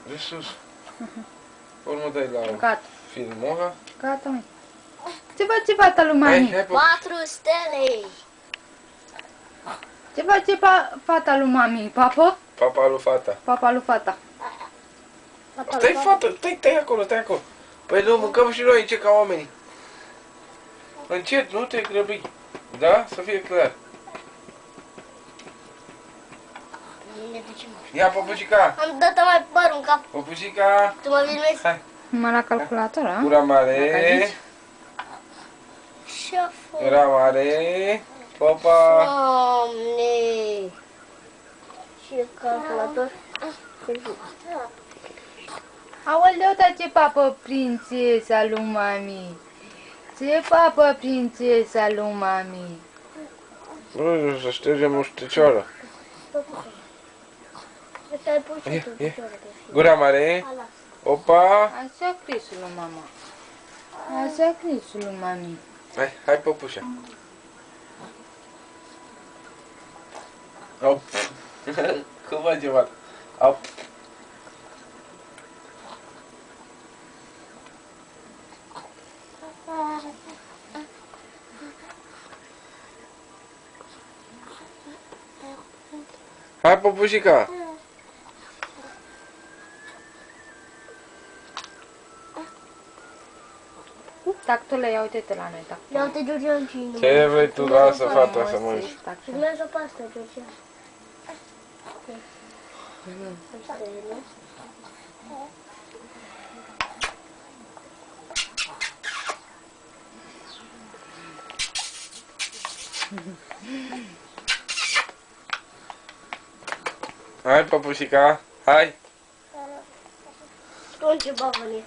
De sus. Urmă dai la Gata. filmul ăla. Gata, măi. Ce face fata lui mami? Hai, 4 stele! Ce face fata lui mami? Papă? Papa lui fata. Papa lui fata. Stai, fată, stai acolo, stai acolo. Păi nu, mâncăm și noi încet ca oamenii. Încet, nu te grăbi. Da? Să fie clar. Ne ducem. Ia, păpușica. Am dat mai păr în cap. Păpușica. Tu mă filmezi? Hai. Numai la calculator, a? Gura mare. Șeful. Gura mare. Popa. Doamne! Ce calculator? Aoleu, dar ce papă prințesa lui mami? Ce papă prințesa lui mami? Nu, să ștergem muștăcioară. Stai puțin Ia, tu ia. picioare de fi. Gura mare. Opa. Așa crisul lui mama. Așa crisul lui mami. Hai păpușa. Op. Cum face fata? Op. Hai păpușica. Tactule, ia uite-te la noi, tactule. Ia uite, Georgian, cine? Ce vrei tu, lasă fata să mănânci. Filmează pe asta, Georgian. Hai păpușica, hai. Spun ce bagă în ea.